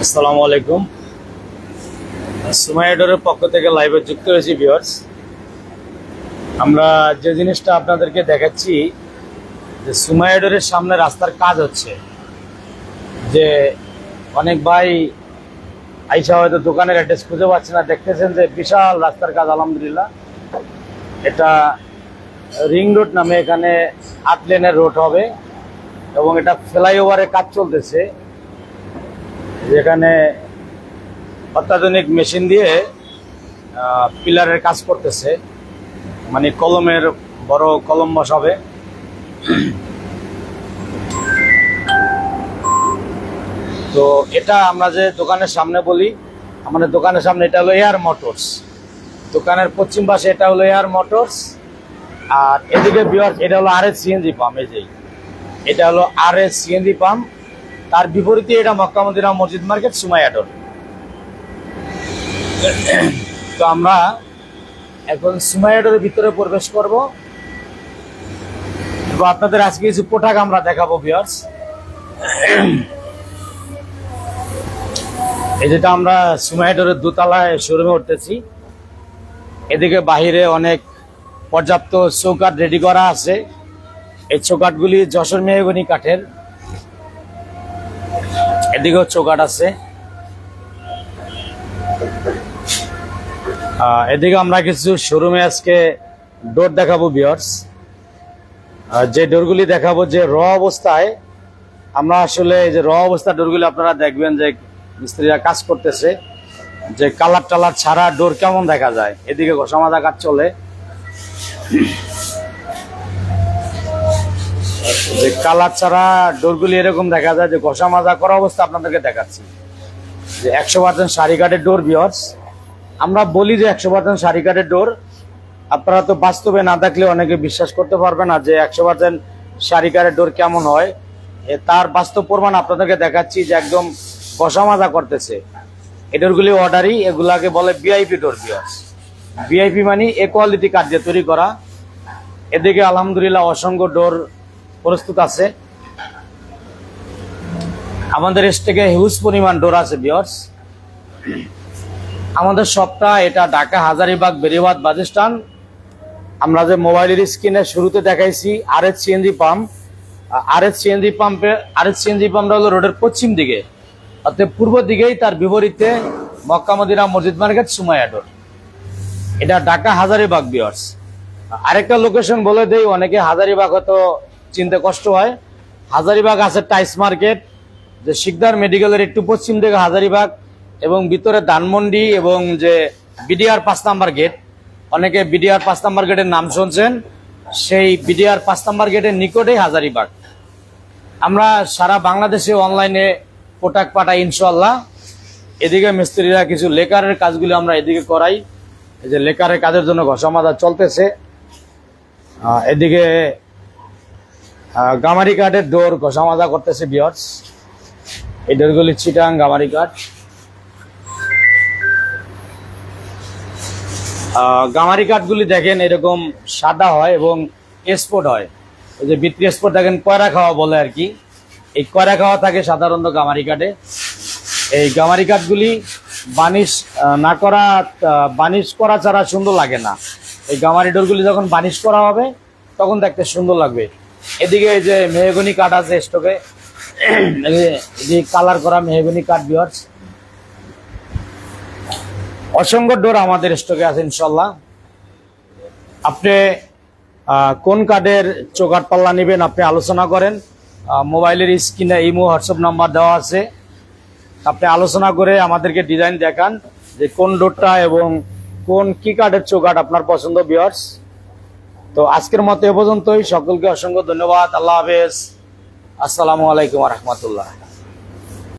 আসসালামু আলাইকুম। সুমাইডোরের পক্ষ থেকে লাইভে যুক্ত হয়েছি ভিউয়ার্স। আমরা যে জিনিসটা আপনাদেরকে দেখাচ্ছি যে সুমাইডোরের সামনে রাস্তার কাজ হচ্ছে, যে অনেক ভাই আইসা হয়তো দোকানের অ্যাড্রেস খুঁজে পাচ্ছে না, দেখতেছেন যে বিশাল রাস্তার কাজ। আলহামদুলিল্লাহ, এটা রিং রোড নামে এখানে 8 লেনের রোড হবে এবং এটা ফ্লাইওভারের কাজ চলতেছে, যেখানে অত্যাধুনিক মেশিন দিয়ে পিলারের কাজ করতেছে, মানে কলমের বড় কলম বসাবে। তো এটা আমরা যে দোকানের সামনে বলি, আমাদের দোকানের সামনে এটা হলো এয়ার মোটরস। দোকানের পশ্চিম পাশে এটা হলো এয়ার মোটরস, আর এদিকে ভিউয়ার্স এটা হলো আরএস সিএনজি পাম্প। এই যে এটা হলো আরএস সিএনজি পাম্প, তার বিপরীতে এটা মক্কা মদিনা মসজিদ মার্কেট সুমাইয়াডোর। তো আমরা এখন সুমাইয়াডোরের ভিতরে প্রবেশ করব এবং আপনাদের আজকে কিছু পোশাক আমরা দেখাবো ভিউয়ার্স। এই যেটা আমরা সুমাইয়াডোরের দোতলায় শোরুমে উঠতেছি, এদিকে বাহিরে অনেক পর্যাপ্ত চৌকাঠ রেডি করা আছে। এই চৌকাঠগুলি যশোর মেহগনি কাঠের। এদিকেও চৌকাঠ আছে। এদিকে আমরা কিছু শোরুমে আজকে ডোর দেখাবো ভিউয়ার্স। যে ডোরগুলি দেখাবো যে র অবস্থায়, আমরা আসলে এই যে র অবস্থা ডোরগুলি আপনারা দেখবেন যে মিস্ত্রিরা কাজ করতেছে, যে কালার টালার ছাড়া ডোর কেমন দেখা যায়। এদিকে ঘষা মাজা কাজ চলে, যে কালার ছাড়া ডোরগুলি এরকম দেখা যায়, যে ঘষা মাজা করা অবস্থা আপনাদেরকে দেখাচ্ছি। যে 100% সারি কাঠের ডোর ভিউয়ার্স। আমরা বলি যে 100% সারি কাঠের ডোর, আপনারা তো বাস্তবে না দেখলে অনেকে বিশ্বাস করতে পারবে না যে 100% সারি কাঠের ডোর কেমন হয়। তার বাস্তব প্রমাণ আপনাদেরকে দেখাচ্ছি, যে একদম ঘষা মাজা করতেছে। এই ডোরগুলি অর্ডারই, এগুলাকে বলে ভিআইপি ডোর ভিউয়ার্স। ভিআইপি মানে এ কোয়ালিটি কাঠ দিয়ে তৈরি করা। এদিকে আলহামদুলিল্লাহ অসংখ্য ডোর প্রস্তুত আছে। আমাদের স্টকে হিউজ পরিমাণ ডোর আছে ভিউয়ার্স। আমাদের শপটা এটা ঢাকা হাজারীবাগ বেরিবাদ বাস স্ট্যান্ড। আমরা যে মোবাইলের স্ক্রিনে শুরুতে দেখাইছি RS CNG pump, RS CNG পাম্পটা হলো রোডের পশ্চিম দিকে, অর্থাৎ পূর্ব দিকেই, তার বিপরীতে মক্কা মদিনা মসজিদ মার্কেট সুমাইয়াডোর। এটা ঢাকা হাজারীবাগ ভিউয়ার্স। আরেকটা লোকেশন বলে দেই, অনেকে হাজারীবাগ হয়তো চিনতে কষ্ট হয়। হাজারীবাগ আছে টাইস মার্কেট, যে শিকদার মেডিকেলের একটু পশ্চিম দিকে হাজারীবাগ, এবং ভিতরে ধানমন্ডি এবং যে বিডিআর 5 নাম্বার গেট, অনেকে বিডিআর 5 নাম্বার গেটের নাম শুনছেন, সেই বিডিআর 5 নাম্বার গেটের নিকটেই হাজারীবাগ। আমরা সারা বাংলাদেশে অনলাইনে প্রোডাক্ট পাঠাই ইনশাল্লাহ। এদিকে মিস্ত্রিরা কিছু লেকারের কাজগুলো আমরা এদিকে করাই, এই যে লেকারের কাজের জন্য ঘষা মাজা চলতেছে। এদিকে গামারি কাঠের ডোর ঘষা মাজা করতেছে ভিউয়ার্স। এই ডোরগুলি চিটাং গামারি কাঠ। গামারি কাঠগুলি দেখেন এরকম সাদা হয় এবং স্পট হয়। এই যে ভিতরি স্পট দেখেন কয়রা খাওয়া বলে আর কি, এই কয়রা খাওয়া থাকে সাধারণত গামারি কাঠে। এই গামারি কাঠগুলি বানিশ করা ছাড়া সুন্দর লাগে না। এই গামারি ডোরগুলি যখন বানিশ করা হবে তখন দেখতে সুন্দর লাগবে। এদিকে এই যে মেহগনি কাঠ আছে স্টকে, এই কালার করা মেহগনি কাঠ ভিউয়ার্স। অসংখ্য ডোর আমাদের স্টকে আছে ইনশাল্লাহ। আপনি কোন কাঠের চৌকাঠ পাল্লা নেবেন আপনি আলোচনা করেন, মোবাইলের স্ক্রিনে ইমো হোয়াটসঅ্যাপ নাম্বার দেওয়া আছে। আপনি আলোচনা করে আমাদেরকে ডিজাইন দেখান যে কোন ডোরটা এবং কি কাঠের চৌকাঠ আপনার পছন্দ ভিউয়ার্স। তো আজকের মতো এ পর্যন্তই। সকলকে অসংখ্য ধন্যবাদ। আল্লাহ হাফেজ। আসসালামু আলাইকুম ওয়া রাহমাতুল্লাহ।